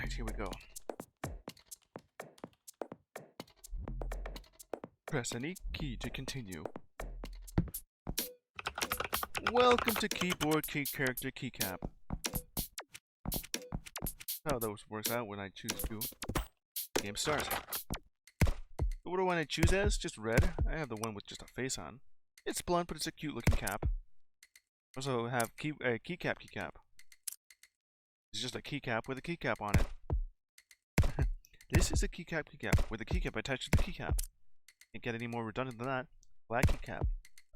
Alright, here we go. Press any key to continue. Welcome to Keyboard Key Character KeyCap. How those works out when I choose to. Game starts. What do I choose as? Just red. I have the one with just a face on. It's blunt, but it's a cute looking cap. Also have KeyCap KeyCap. It's just a keycap with a keycap on it. This is a keycap KeyCap with a keycap attached to the keycap. Can't get any more redundant than that. Black keycap.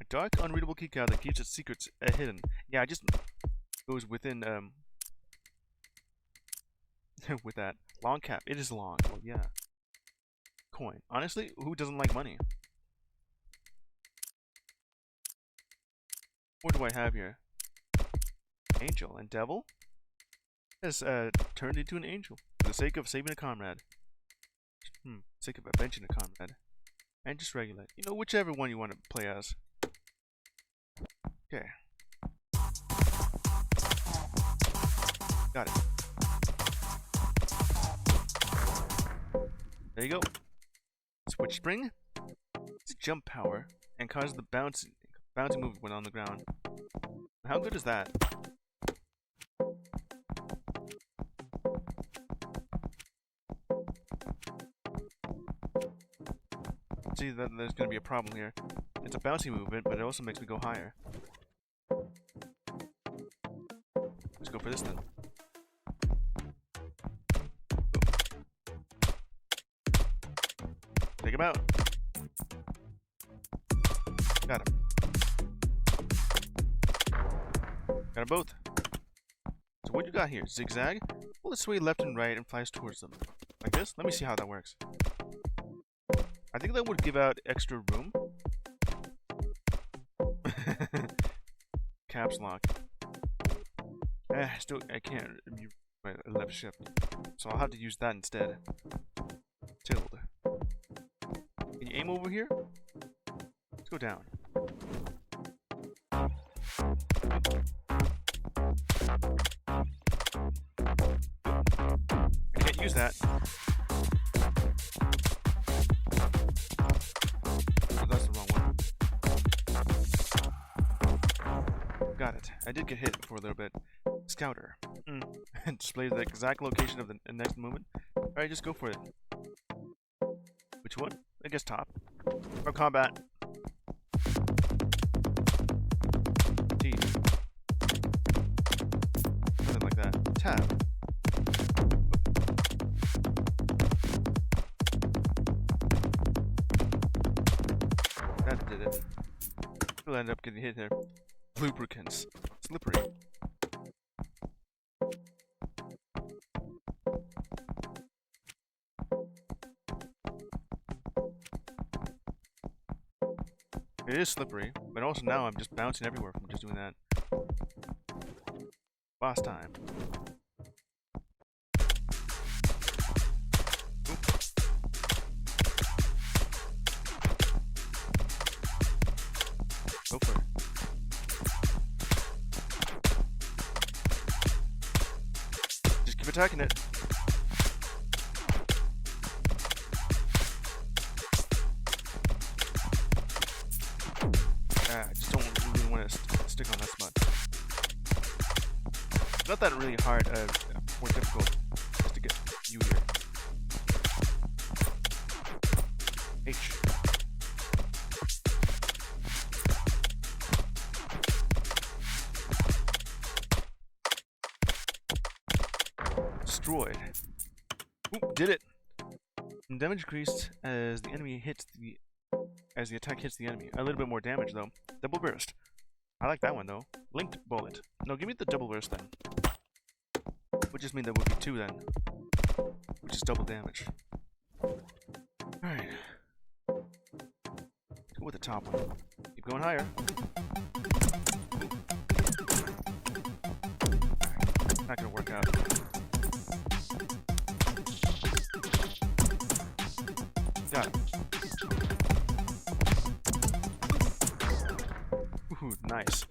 A dark, unreadable keycap that keeps its secrets hidden. Yeah, it just goes within, with that. Long cap. It is long. Well, yeah. Coin. Honestly, who doesn't like money? What do I have here? Angel and devil? Has turned into an angel for the sake of saving a comrade. Sake of avenging a comrade. And just regulate. You know, whichever one you want to play as. Okay. Got it. There you go. Switch spring. It's jump power and causes the bouncing movement on the ground. How good is that? See that there's going to be a problem here. It's a bouncy movement, but it also makes me go higher. Let's go for this then. Take him out. Got him. Got them both. So what you got here? Zigzag? Well, let's sway left and right and flies towards them. Like this? Let me see how that works. I think that would give out extra room. Caps lock. Still, I can't use my left shift. So I'll have to use that instead. Tilde. Can you aim over here? Let's go down. I can't use that. Oh, that's the wrong one. Got it. I did get hit for a little bit. Scouter. Displays the exact location of the next movement. Alright, just go for it. Which one? I guess top. From combat. T. Something like that. Tab. That did it. We'll end up getting hit here. Lubricants. Slippery. It is slippery, but also now I'm just bouncing everywhere from just doing that. Boss time. Oop. Go for it. Just keep attacking it. I just don't really want to stick on that spot. Not that really hard, more difficult just to get you here. H. Destroyed. Oop, did it! And damage increased as the enemy hits the attack hits the enemy. A little bit more damage though. Double burst. I like that one though. Linked bullet. No, give me the double burst then. Would just mean that would be 2 then. Which is double damage. Alright. Go with the top one. Keep going higher. Not gonna work out. Got it. Ooh, nice.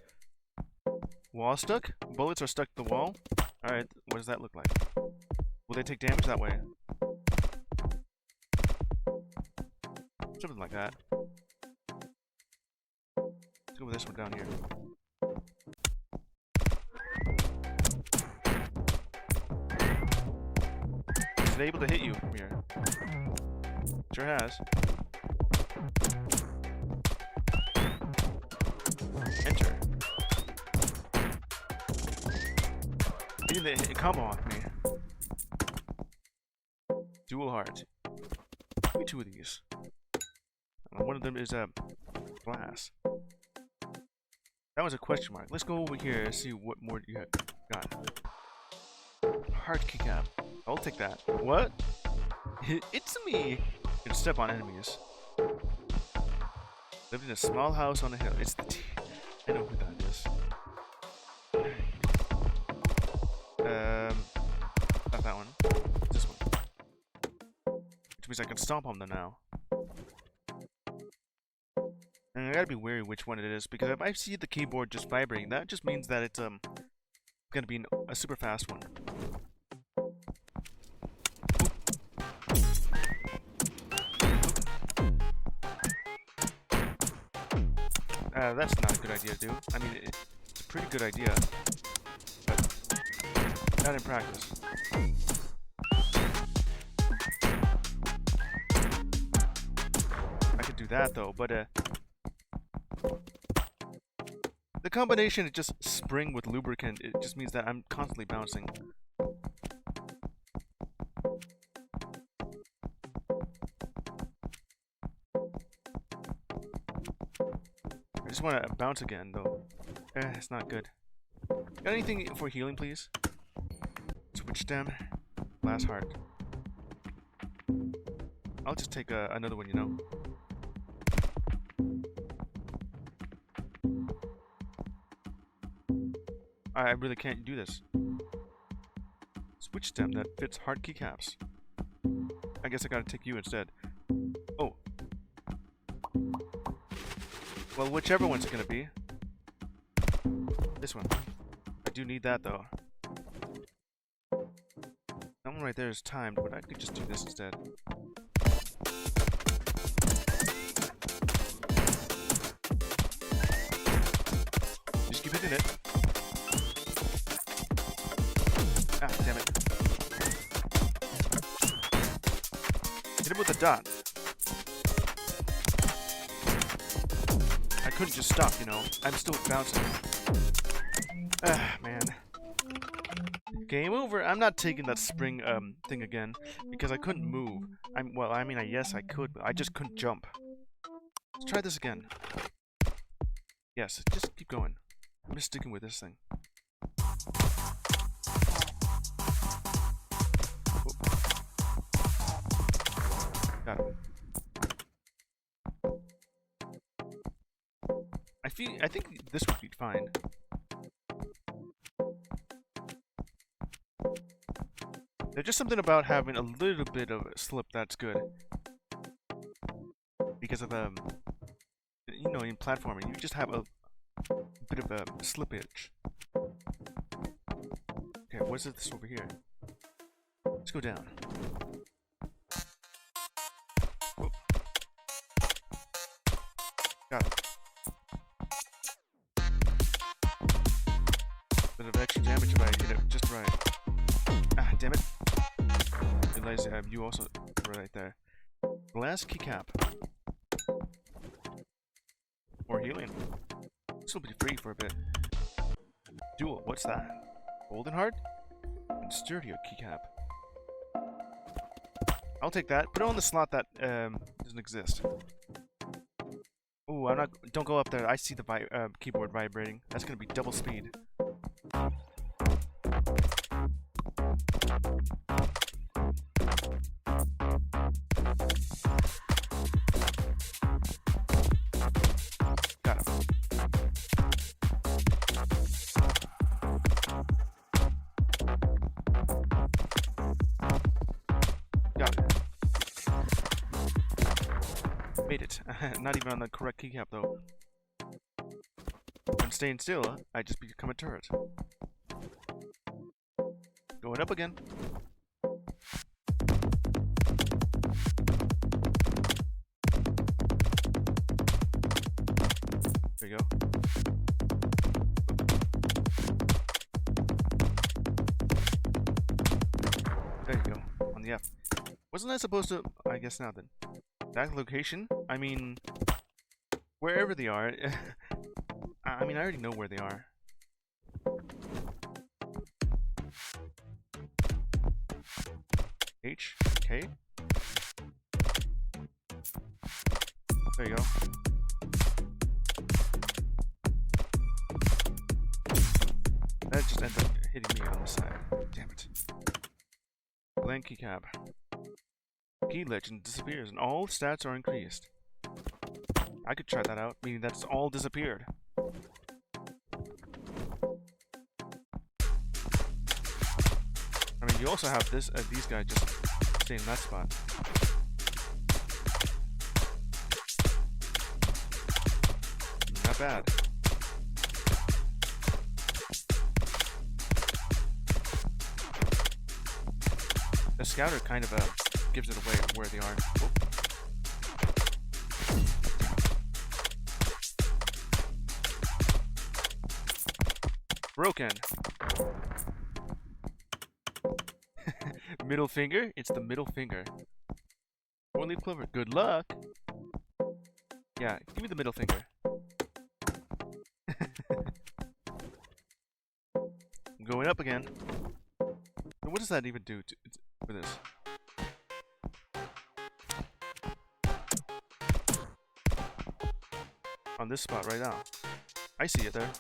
Wall stuck? Bullets are stuck to the wall? Alright, what does that look like? Will they take damage that way? Something like that. Let's go with this one down here. Is it able to hit you from here? Sure has. Enter. Getting the combo off me. Dual heart. Give me 2 of these. One of them is glass. That was a question mark. Let's go over here and see what more you have got. Heart keycap. I'll take that. What? It's me! You can step on enemies. Lived in a small house on a hill. It's the I know who that is. Not that one. This one. Which means I can stomp on them now. And I gotta be wary which one it is, because if I see the keyboard just vibrating, that just means that it's gonna be a super fast one. That's not a good idea to do. I mean, it's a pretty good idea, but not in practice. I could do that though, but the combination of just spring with lubricant, it just means that I'm constantly bouncing. I just want to bounce again, though. It's not good. Got anything for healing, please? Switch stem. Last heart. I'll just take another one, you know. I really can't do this. Switch stem that fits heart keycaps. I guess I gotta take you instead. Oh. Well, whichever one's it gonna be. This one. I do need that though. That one right there is timed, but I could just do this instead. Just keep hitting it. Ah, damn it. Hit him with a dot. I couldn't just stop, you know. I'm still bouncing. Ah, man. Game over. I'm not taking that spring thing again because I couldn't move. Well, I mean, yes, I could, but I just couldn't jump. Let's try this again. Yes, just keep going. I'm just sticking with this thing. Got it. I think this would be fine. There's just something about having a little bit of a slip that's good. Because of you know, in platforming, you just have a bit of a slippage. Okay, what's this over here? Let's go down. Oh. Got it. Bit of extra damage if I hit it just right. Ah, damn it. Realize you also right there. Glass keycap. Or healing. This will be free for a bit. Dual, what's that? Golden heart? And sturdier keycap. I'll take that. Put it on the slot that doesn't exist. Ooh, I'm not. Don't go up there. I see the keyboard vibrating. That's gonna be double speed. Got him. Got it. Made it. Not even on the correct keycap though. I'm staying still. I just become a turret. Going up again. There you go. There you go. On the F. Wasn't I supposed to... I guess not then. That location? I mean... Wherever they are. I mean, I already know where they are. H. K. There you go. That just ended up hitting me on the side. Damn it. Blank keycap. Key legend disappears and all stats are increased. I could try that out, meaning that's all disappeared. I mean, you also have this these guys just stay in that spot. Not bad. The scouter kind of gives it away where they are. Oh. Broken. Middle finger? It's the middle finger. Four-leaf clover. Good luck. Yeah, give me the middle finger. I'm going up again. What does that even do for this? On this spot right now. I see it there.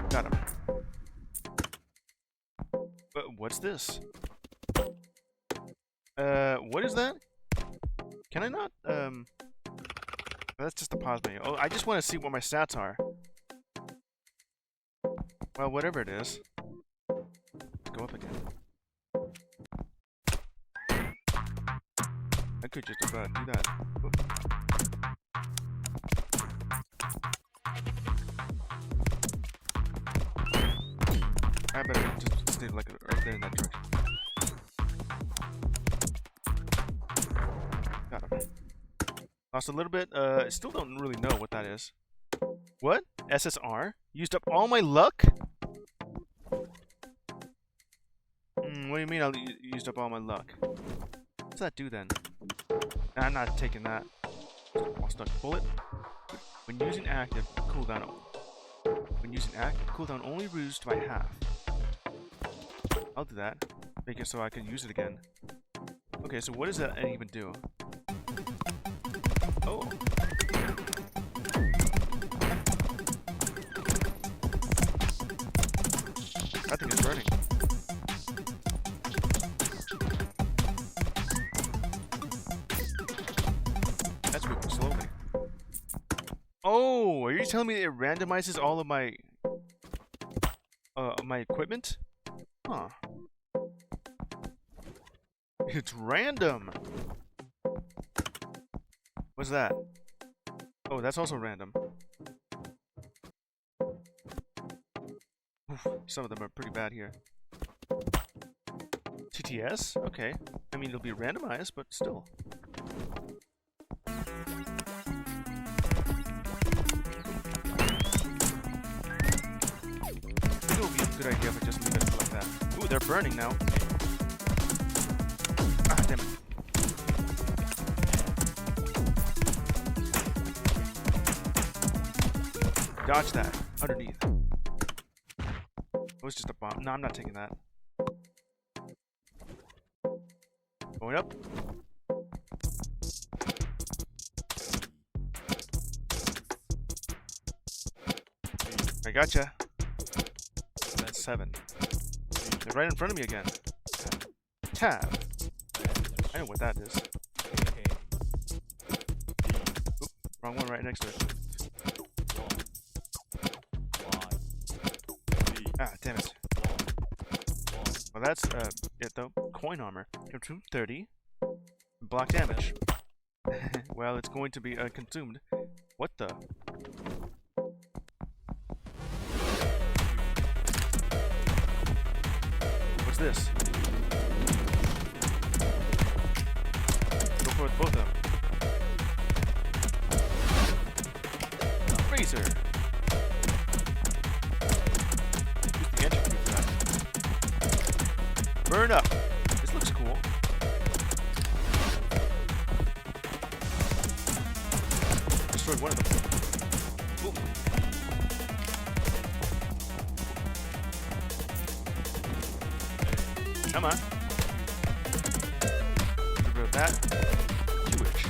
Got him. But what's this? What is that? Can I not, that's just the pause menu. Oh, I just want to see what my stats are. Well, whatever it is. Let's go up again. I could just about do that. Oh. I better just stay like right there in that direction. Got him. Lost a little bit. Still don't really know what that is. What? SSR? Used up all my luck? What do you mean I used up all my luck? What does that do then? Nah, I'm not taking that. While stuck. Bullet. When using active, cooldown. When using active, cooldown only reduced by half. I'll do that. Make it so I can use it again. Okay, so what does that even do? Oh. That thing is burning. That's moving slowly. Oh, are you telling me it randomizes all of my my equipment? Huh. It's random. What's that? Oh, that's also random. Oof, some of them are pretty bad here. TTS? Okay. I mean, it'll be randomized, but still. I think it would be a good idea if I just leave it like that. Ooh, they're burning now. Ah, damn it. Dodge that. Underneath. It was just a bomb. No, I'm not taking that. Going up. I gotcha. That's 7. They're right in front of me again. Tab. I know what that is. Oop, wrong one right next to it. Ah, damn it. Well, that's it though. Coin armor. Consumed 30. Block damage. Well, it's going to be consumed. What the? What's this? destroy both of them. Razor. Use the entry key for that. Burn up. This looks cool. Destroyed one of them. Ooh. Come on. Get rid of that. Huge.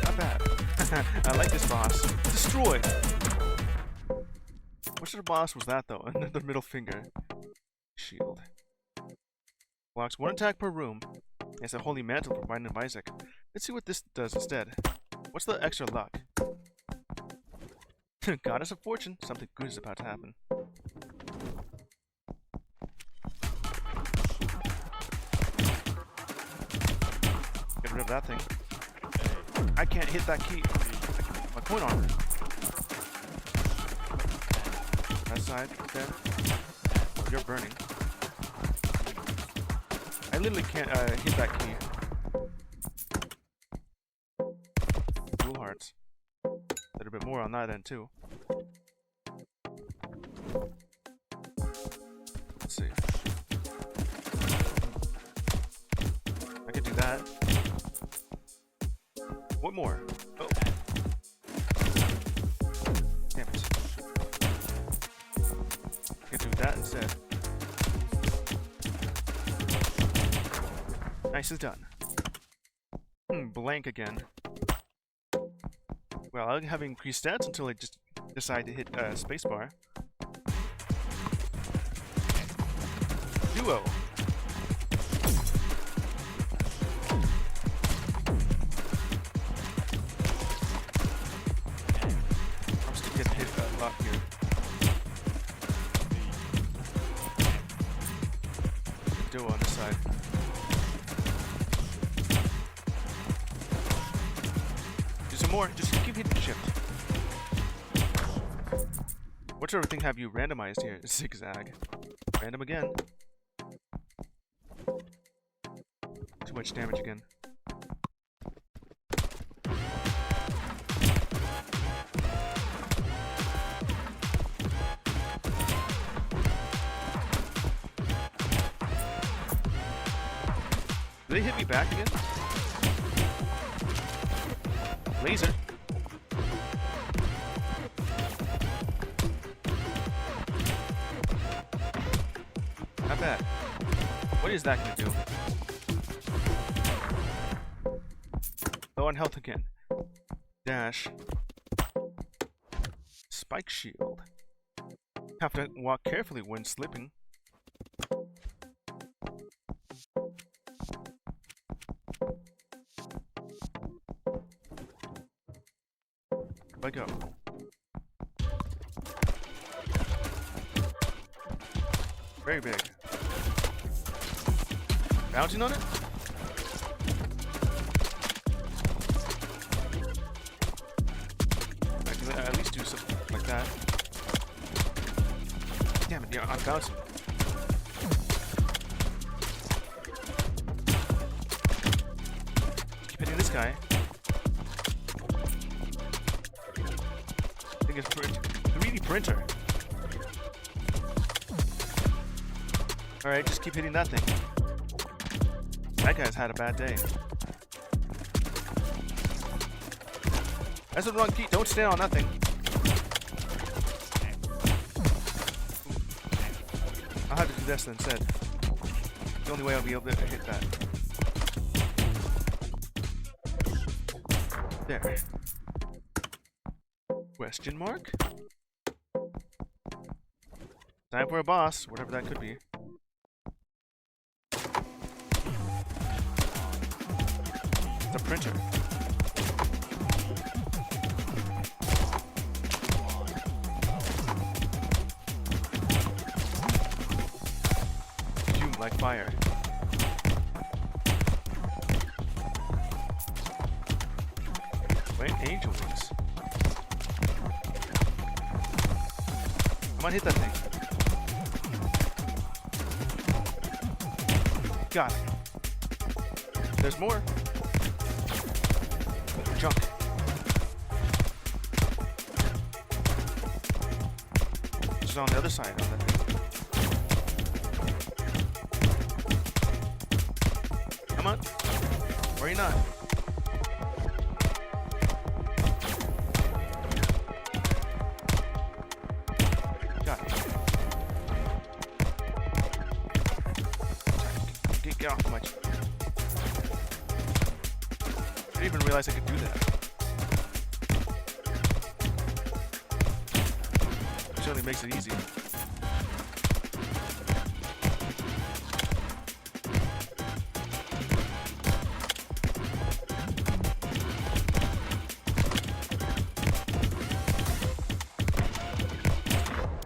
Not bad. I like this boss. Destroy! What sort of boss was that though? Another middle finger. Shield. Blocks one attack per room. It's a holy mantle provided by Isaac. Let's see what this does instead. What's the extra luck? Goddess of Fortune. Something good is about to happen. Get rid of that thing. I can't hit that key. My coin armor. That side, there. Oh, you're burning. I literally can't hit that key. Dual hearts. A little bit more on that end too. Let's see. I could do that. What more? Oh. Damn it. I could do that instead. Nice is done. Blank again. Well, I'll have increased stats until I just decide to hit spacebar. Duo. I'm still getting hit a lot here. Duo on this side. Do some more. Just keep hitting shift. What sort of thing have you randomized here? Zigzag. Random again. Too much damage again. Did they hit me back again? Laser. Not bad. What is that gonna do? Low on health again. Dash. Spike shield. Have to walk carefully when slipping. I go. Very big. Bouncing on it? I can at least do something like that. Damn it, yeah, I'm bouncing. Keep hitting this guy. I think it's 3D printer. Alright, just keep hitting that thing. That guy's had a bad day. That's the wrong key. Don't stand on that thing. I'll have to do this instead. The only way I'll be able to hit that. There. Question mark? Time for a boss, whatever that could be. It's a printer. Fume like fire. Wait, angel wings. Come on, hit that thing. Got it. There's more. Junk. Just on the other side of that thing. Come on. Or are you not? Got it. Get off my... I didn't even realize I could do that. It certainly makes it easy.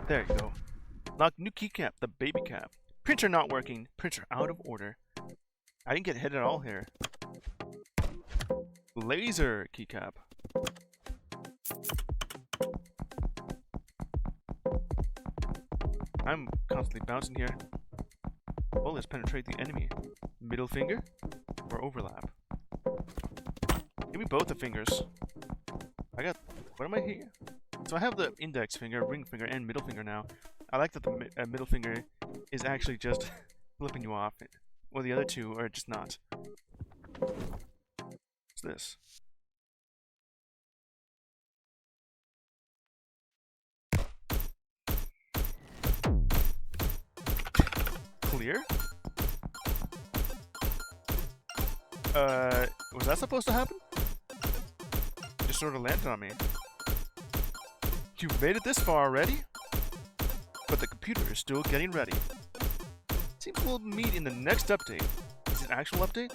There you go. Lock new keycap, the baby cap. Printer not working. Printer out of order. I didn't get hit at all here. Laser keycap. I'm constantly bouncing here. Bullets penetrate the enemy. Middle finger or overlap? Give me both the fingers. I got... What am I here? So I have the index finger, ring finger, and middle finger now. I like that the middle finger is actually just flipping you off. Well, the other two are just not. What's this? Clear? Was that supposed to happen? Just sort of landed on me. You've made it this far already? But the computer is still getting ready. Seems we'll meet in the next update. Is it an actual update?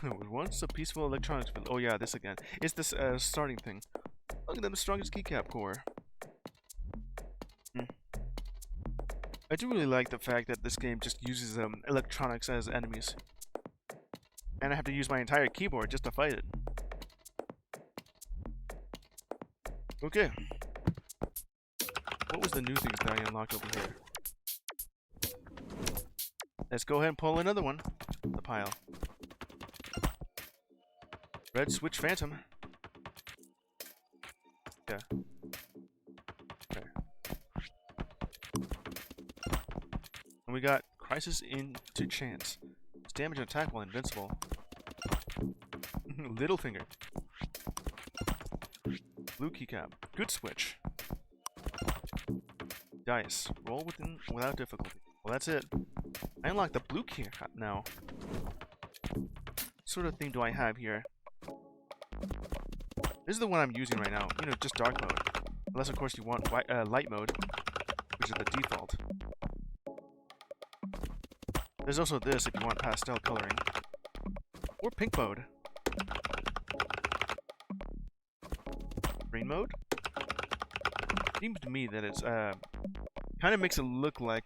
It was once a peaceful electronics field. Oh yeah, this again. It's this starting thing. Look at them, the strongest keycap core. I do really like the fact that this game just uses electronics as enemies. And I have to use my entire keyboard just to fight it. Okay. What was the new things that I unlocked over here? Let's go ahead and pull another one. The pile. Red switch phantom. Yeah. Okay. And we got crisis into chance. It's damage and attack while invincible. Little finger. Blue keycap. Good switch. Dice. Roll without difficulty. Well, that's it. I unlocked the blue keycap now. What sort of thing do I have here? This is the one I'm using right now. You know, just dark mode. Unless, of course, you want light mode, which is the default. There's also this if you want pastel coloring. Or pink mode. Green mode? Seems to me that it's, kind of makes it look like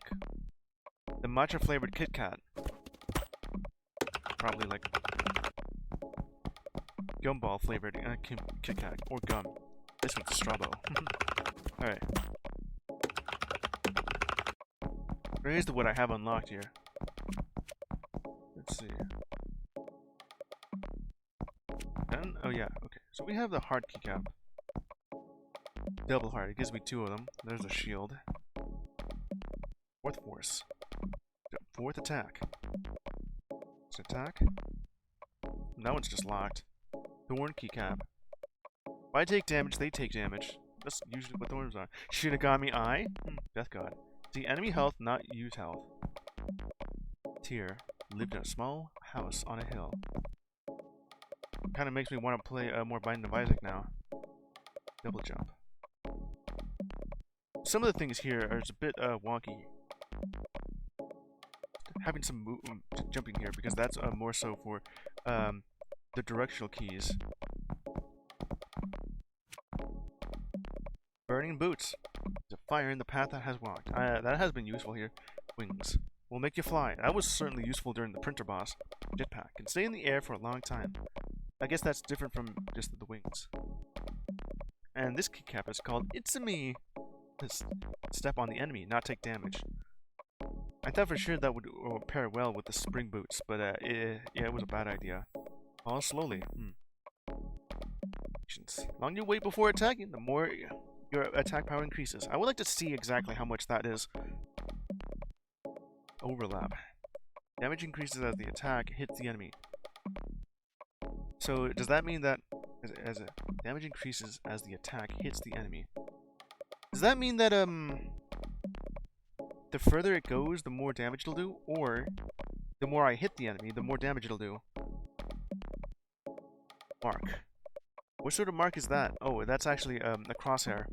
the matcha flavored Kit Kat. Probably like gumball flavored Kit Kat or gum. This one's Strabo. Alright. Here's what I have unlocked here. Let's see. And, oh yeah, okay. So we have the hard keycap. Double hard. It gives me two of them. There's a shield. Fourth force. Fourth attack. It's attack. That one's just locked. Thorn keycap. If I take damage, they take damage. That's usually what thorns are. Shinigami Eye. Death God. See enemy health, not use health. Tier. Lived in a small house on a hill. Kind of makes me want to play more Binding of Isaac now. Double jump. Some of the things here are just a bit wonky. Having some jumping here because that's more so for the directional keys. Burning boots. There's a fire in the path that has walked. That has been useful here. Wings. Will make you fly. That was certainly useful during the printer boss. Jetpack. Can stay in the air for a long time. I guess that's different from just the wings. And this keycap is called It's-a-Me. Step on the enemy, not take damage. I thought for sure that would pair well with the spring boots, but yeah, it was a bad idea. Fall slowly. The longer you wait before attacking, the more your attack power increases. I would like to see exactly how much that is. Overlap. Damage increases as the attack hits the enemy. So does that mean that as damage increases as the attack hits the enemy? Does that mean that the further it goes, the more damage it'll do, or the more I hit the enemy, the more damage it'll do? Mark. What sort of mark is that? Oh, that's actually a crosshair.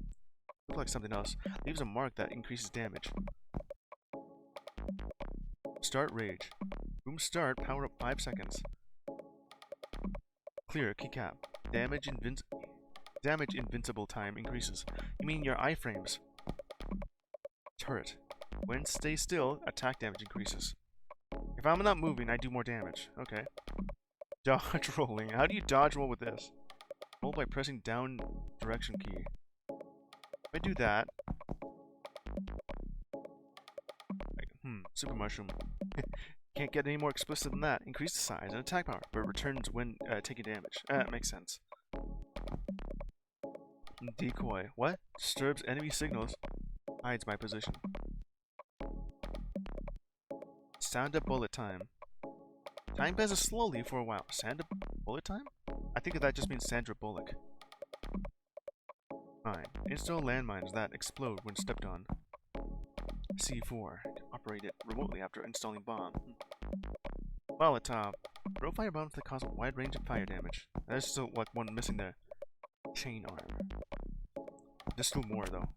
Looks like something else. Leaves a mark that increases damage. Start rage. Boom start, power up 5 seconds. Clear, keycap. Damage invincible time increases. You mean your iframes. Turret. When stay still, attack damage increases. If I'm not moving, I do more damage. Okay. Dodge rolling. How do you dodge roll with this? Roll by pressing down direction key. If I do that... super mushroom. Can't get any more explicit than that. Increase the size and attack power, but returns when taking damage. Makes sense. Decoy. What? Disturbs enemy signals. Hides my position. Sound of bullet time. Time passes slowly for a while. Sound of bullet time? I think that just means Sandra Bullock. Mine. Install landmines that explode when stepped on. C4. Operate it remotely after installing bomb. Molotov. Throw fire bombs that cause a wide range of fire damage. There's still like one missing there. Chain arm. There's still more though.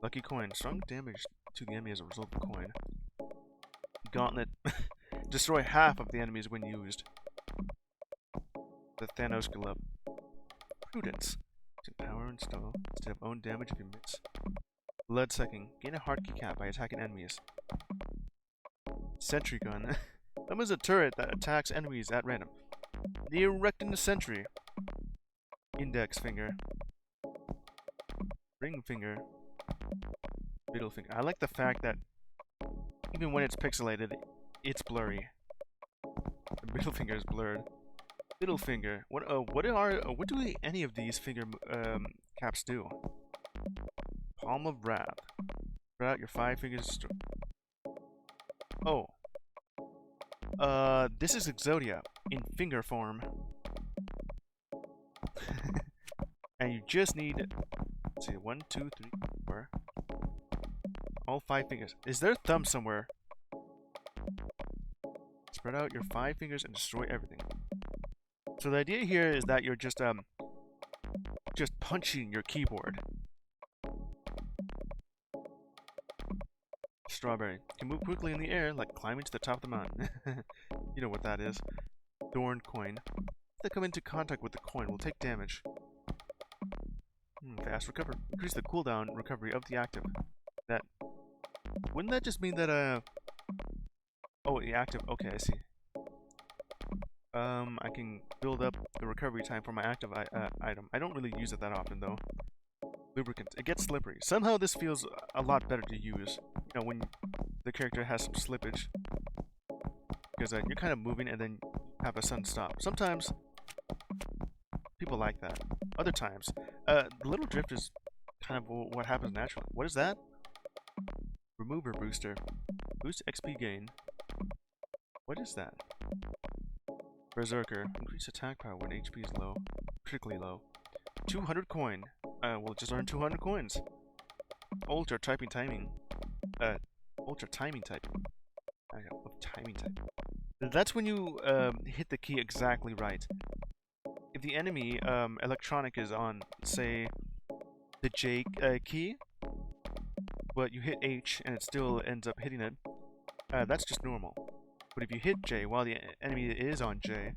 Lucky coin. Strong damage to the enemy as a result of the coin. Gauntlet. Destroy half of the enemies when used. The Thanos glove. Prudence. Power install instead of own damage if you miss. Blood sucking. Gain a heart keycap by attacking enemies. Sentry gun. That was a turret that attacks enemies at random. The erecting the sentry. Index finger. Ring finger. Middle finger. I like the fact that even when it's pixelated, it's blurry. The middle finger is blurred. Middle finger. What do any of these finger caps do? Palm of wrath. Spread out your 5 fingers. Oh. This is Exodia in finger form. And you just need, let's see, 1, 2, 3, 4. All 5 fingers. Is there a thumb somewhere? Spread out your 5 fingers and destroy everything. So the idea here is that you're just punching your keyboard. Strawberry. Can move quickly in the air like climbing to the top of the mountain. You know what that is. Thorn coin. If they come into contact with the coin, will take damage. Fast recover. Increase the cooldown recovery of the active. That. Wouldn't that just mean that oh, the active. Okay, I see. I can build up the recovery time for my active item. I don't really use it that often though. Lubricant. It gets slippery. Somehow this feels a lot better to use. You know, when the character has some slippage. Because you're kind of moving and then have a sudden stop. Sometimes people like that. Other times, the little drift is kind of what happens naturally. What is that? Remover booster. Boost XP gain. What is that? Berserker. Increase attack power when HP is low. Critically low. 200 coin. We'll just earn 200 coins. Ultra typing timing. Ultra timing typing. I know, timing typing. That's when you hit the key exactly right. If the enemy electronic is on, say, the J key, but you hit H and it still ends up hitting it, that's just normal. But if you hit J while the enemy is on J,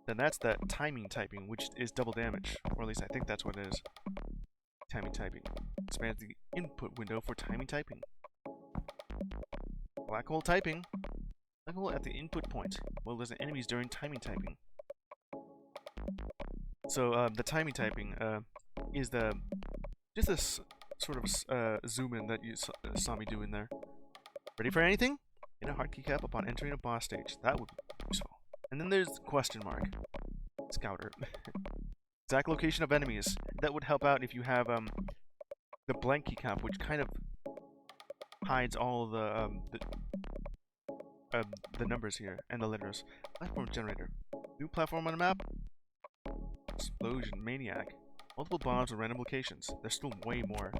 then that's the timing typing, which is double damage. Or at least I think that's what it is. Timing typing. Expands the input window for timing typing. Black hole typing. Black hole at the input point. Well, there's enemies during timing typing. So the timing typing is just this sort of zoom in that you saw me doing there. Ready for anything? Get a hard keycap upon entering a boss stage. That would be useful. And then there's the question mark. Scouter. Exact location of enemies. That would help out if you have the blank keycap, which kind of hides all the numbers here and the letters. Platform generator. New platform on the map. Explosion maniac. Multiple bombs with random locations. There's still way more.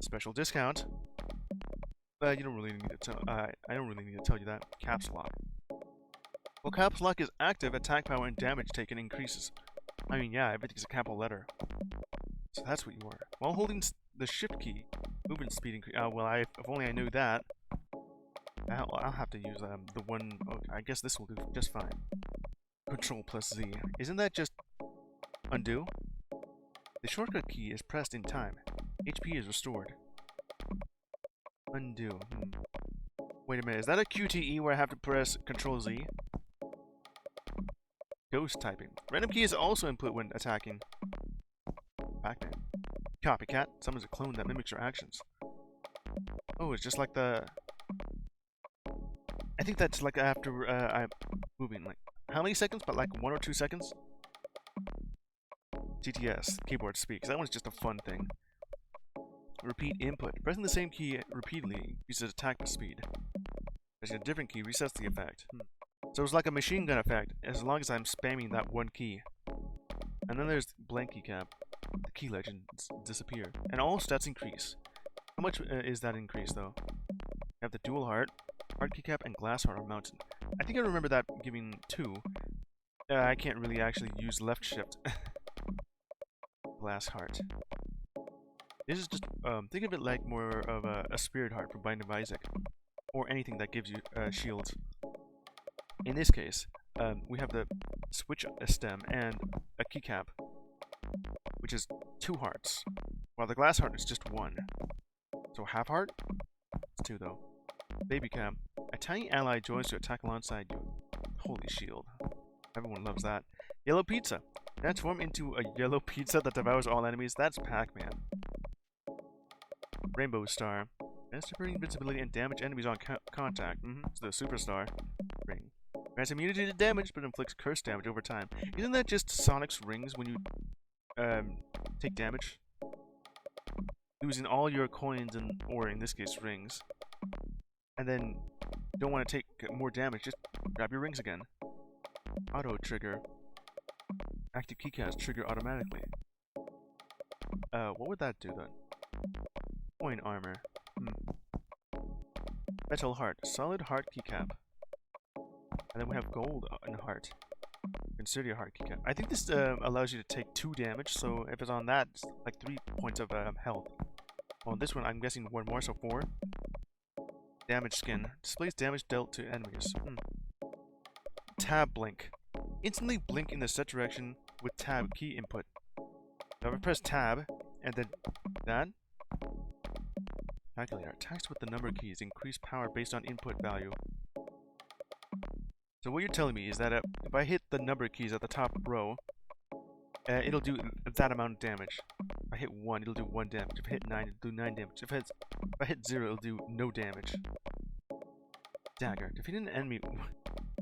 Special discount. But you don't really need to tell. I don't really need to tell you that. Caps lock. Well, caps lock is active. Attack power and damage taken increases. I mean, yeah, everything's a capital letter. So that's what you are. While holding the shift key, movement speed increase. Well, if only I knew that. I'll have to use the one. Okay, I guess this will do just fine. Control plus Z. Isn't that just undo? The shortcut key is pressed in time. HP is restored. Undo. Wait a minute. Is that a QTE where I have to press Control Z? Ghost typing. Random key is also input when attacking. Pac-Man. Copycat. Summons a clone that mimics your actions. Oh, it's just like the... I think that's like after I'm moving. Like, how many seconds? But like 1 or 2 seconds? GTS. Keyboard speaks. That one's just a fun thing. Repeat input. Pressing the same key repeatedly increases attack speed. Pressing a different key resets the effect. So it's like a machine gun effect, as long as I'm spamming that one key. And then there's blank keycap. The key legends disappear. And all stats increase. How much is that increase, though? You have the dual heart, hard keycap, and glass heart on mountain. I think I remember that giving 2. I can't really actually use left shift. Glass heart. This is just, think of it like more of a spirit heart from Binding of Isaac. Or anything that gives you shields. In this case, we have the switch stem and a keycap, which is 2 hearts, while the glass heart is just 1. So half heart? It's 2 though. Baby cap. A tiny ally joins to attack alongside you. Holy shield. Everyone loves that. Yellow pizza. Transform into a yellow pizza that devours all enemies. That's Pac-Man. Rainbow star. Grants temporary invincibility and damage enemies on contact. It's the superstar. Ring. Grants immunity to damage, but inflicts curse damage over time. Isn't that just Sonic's rings when you take damage? Losing all your coins and, or in this case, rings. And then don't want to take more damage, just grab your rings again. Auto trigger. Active keycaps trigger automatically. What would that do then? Coin armor. Metal heart. Solid heart keycap. And then we have gold and heart. Consider your heart keycap. I think this allows you to take 2 damage, so if it's on that, it's like 3 points of health. On this one, I'm guessing 1 more, so 4. Damage skin. Displays damage dealt to enemies. Tab blink. Instantly blink in the set direction with tab key input. Now if I press tab, and then that. Calculator. Attacks with the number keys. Increase power based on input value. So what you're telling me is that if I hit the number keys at the top row, it'll do that amount of damage. If I hit 1, it'll do 1 damage. If I hit 9, it'll do 9 damage. If I hit 0, it'll do no damage. Dagger. Defeating an enemy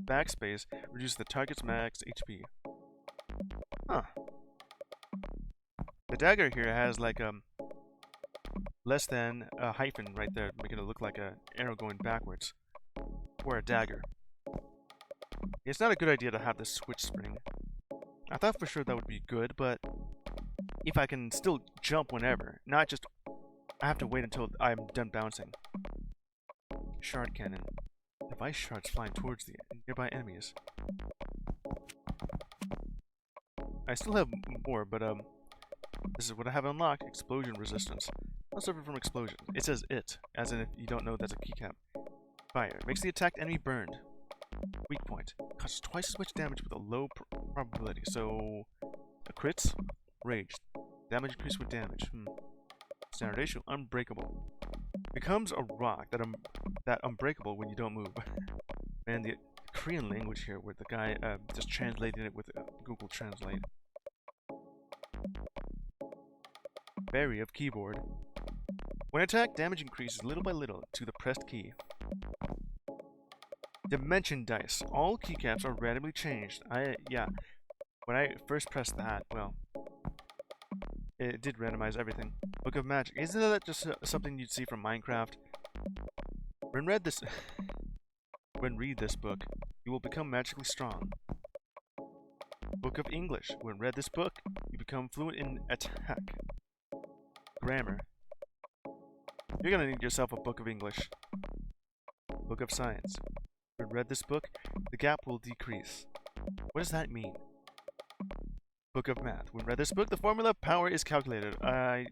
backspace reduces the target's max HP. Huh. The dagger here has like less than a hyphen right there, making it look like an arrow going backwards. Or a dagger. It's not a good idea to have this switch spring. I thought for sure that would be good, but if I can still jump whenever, not just I have to wait until I'm done bouncing. Shard cannon. Device shards flying towards the nearby enemies. I still have more, but this is what I have unlocked. Explosion resistance. I'll suffer from explosion. It says it, as in if you don't know that's a keycap. Fire. Makes the attacked enemy burned. Weak point. Causes twice as much damage with a low probability. So, a crits. Raged. Damage increased with damage. Standard ratio. Unbreakable. Becomes a rock that unbreakable when you don't move. And the Korean language here, where the guy just translated it with Google Translate. Berry of keyboard. When attacked, damage increases little by little to the pressed key. Dimension dice. All keycaps are randomly changed. Yeah. When I first pressed that, well, it did randomize everything. Book of Magic. Isn't that just something you'd see from Minecraft? When read this book, you will become magically strong. Book of English. When read this book, you become fluent in attack. Grammar. You're gonna need yourself a book of English. Book of Science. When read this book, the gap will decrease. What does that mean? Book of Math. When read this book, the formula of power is calculated. I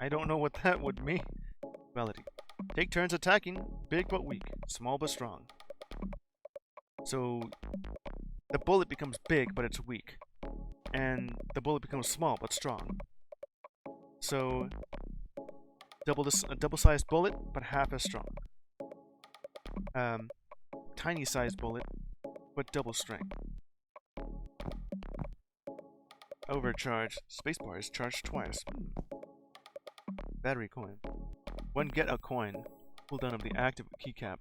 don't know what that would mean. Melody. Take turns attacking, big but weak, small but strong. So, the bullet becomes big but it's weak. And the bullet becomes small but strong. So, double-sized bullet, but half as strong. Tiny-sized bullet, but double strength. Overcharge. Spacebar is charged twice. Battery coin. One get a coin. Cooldown of the active keycap.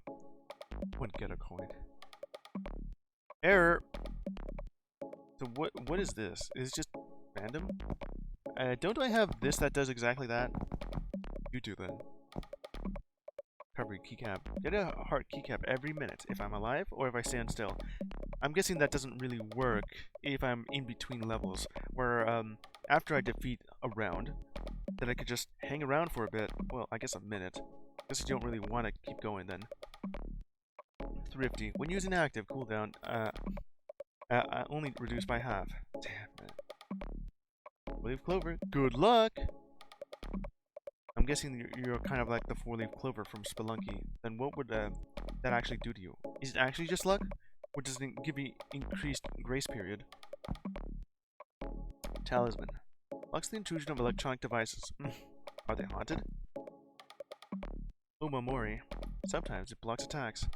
One get a coin. Error. So what is this? Is it just random? Don't I have this that does exactly that? You do then. Recovery keycap. Get a heart keycap every minute if I'm alive or if I stand still. I'm guessing that doesn't really work if I'm in between levels, where after I defeat a round, then I could just hang around for a bit. Well, I guess a minute. Guess you don't really want to keep going then. Thrifty. When using active, cooldown only reduced by half. Damn it. Four-leaf clover. Good luck! I'm guessing you're kind of like the four-leaf clover from Spelunky. Then what would that actually do to you? Is it actually just luck? Or does it give you increased grace period? Talisman. Blocks the intrusion of electronic devices. Are they haunted? Omamori. Sometimes it blocks attacks.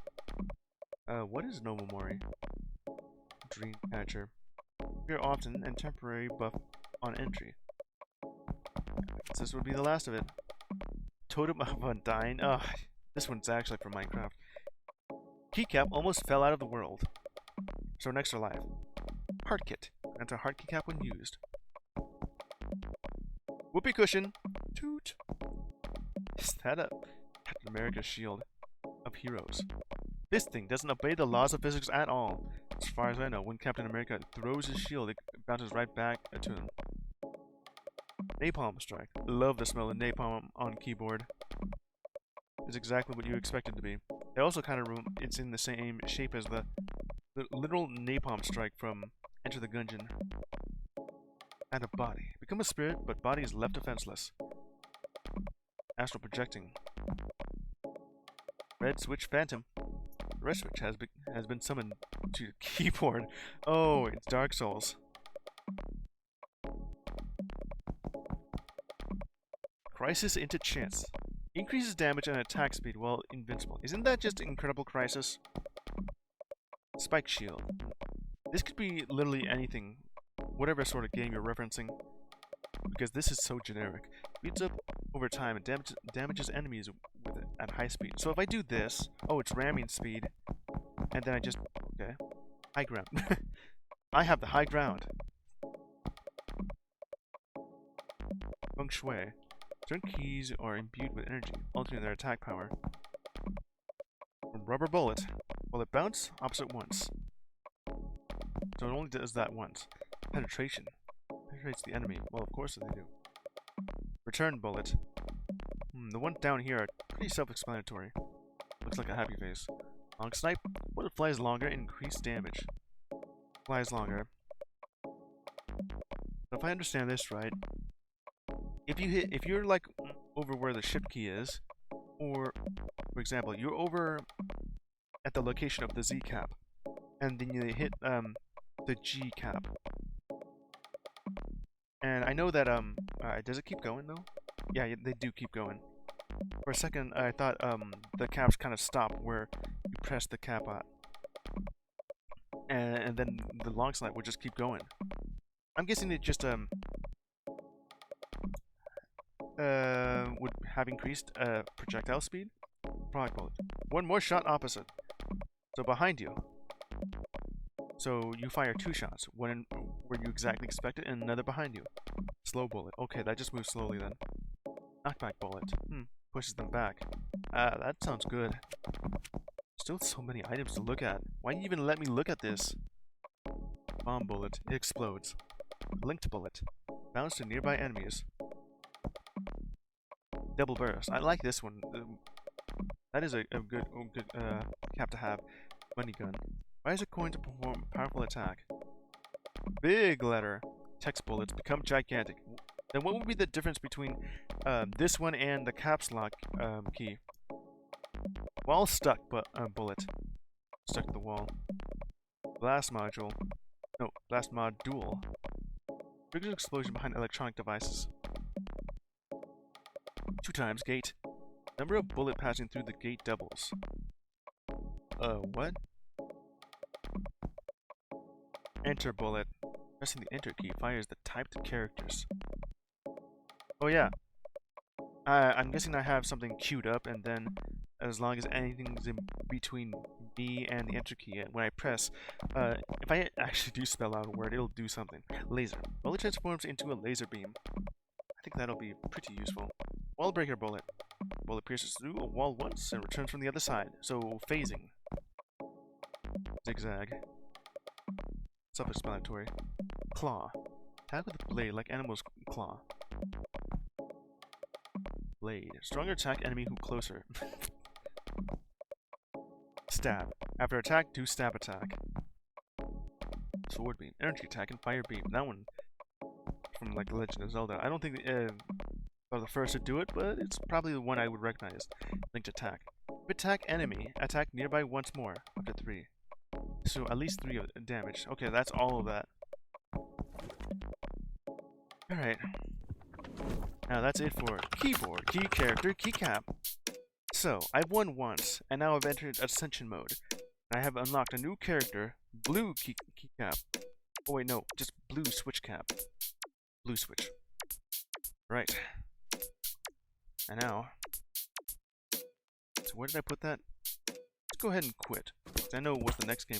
What is an Omamori? Dream catcher. Appear often and temporary buff on entry. This would be the last of it. Totem of Undying. Ugh, this one's actually from Minecraft. Keycap almost fell out of the world. So an extra life. Heart kit. Enter heart keycap when used. Whoopee cushion. Toot. Is that a Captain America's shield of heroes? This thing doesn't obey the laws of physics at all. As far as I know, when Captain America throws his shield, it bounces right back to him. Napalm strike. Love the smell of napalm on keyboard. It's exactly what you expect it to be. It also kind of it's in the same shape as the literal napalm strike from Enter the Gungeon. And a body. Become a spirit, but body is left defenseless. Astral projecting. Red switch phantom. The red switch has been summoned to the keyboard. Oh, it's Dark Souls. Crisis into chance. Increases damage and attack speed while invincible. Isn't that just Incredible Crisis? Spike shield. This could be literally anything, whatever sort of game you're referencing, because this is so generic. Speeds up over time and damages enemies with it at high speed. So if I do this, oh, it's ramming speed, and then I just, okay, high ground. I have the high ground. Feng Shui. Certain keys are imbued with energy, altering their attack power. Rubber bullet. Bullet bounce, opposite once. So it only does that once. Penetration. Penetrates the enemy. Well, of course they do. Return bullet. The ones down here are pretty self-explanatory. Looks like a happy face. Long snipe. Bullet flies longer, increased damage. Flies longer. So if I understand this right, if you're like over where the ship key is, or for example, you're over at the location of the Z cap, and then you hit the G cap. And I know that does it keep going though? Yeah, they do keep going. For a second, I thought the caps kind of stop where you press the cap at, and then the long snipe would just keep going. I'm guessing it just would have increased projectile speed. Product bullet. One more shot opposite. So behind you. So you fire 2 shots. One in where you exactly expect it, and another behind you. Slow bullet. Okay, that just moves slowly then. Knockback bullet. Pushes them back. That sounds good. Still so many items to look at. Why you even let me look at this? Bomb bullet. It explodes. Linked bullet. Bounce to nearby enemies. Double burst. I like this one. That is a good cap to have. Money gun. Rise a coin to perform a powerful attack. Big letter. Text bullets become gigantic. Then what would be the difference between this one and the caps lock key? Wall stuck, but bullet. Stuck to the wall. Blast module. No, blast module. Triggers explosion behind electronic devices. 2 times gate. Number of bullet passing through the gate doubles. What? Enter bullet. Pressing the enter key fires the typed characters. Oh yeah. I'm guessing I have something queued up, and then as long as anything's in between me and the enter key, when I press, if I actually do spell out a word, it'll do something. Laser. Bullet transforms into a laser beam. I think that'll be pretty useful. Wall breaker bullet. Bullet pierces through a wall once and returns from the other side. So phasing. Zigzag. Self-explanatory. Claw. Attack with a blade like animals' claw. Blade. Stronger attack enemy who closer. Stab. After attack, do stab attack. Sword beam. Energy attack and fire beam. That one from like The Legend of Zelda. I don't think are the first to do it, but it's probably the one I would recognize. Linked attack. Attack enemy. Attack nearby once more. Up to 3. So at least 3 damage. Okay, that's all of that. Alright. Now that's it for keyboard, key character, keycap. So, I've won once, and now I've entered Ascension mode. I have unlocked a new character, blue keycap. Oh wait, no, just blue switch cap. Blue switch. Right. And now, so where did I put that? Let's go ahead and quit. I know what the next game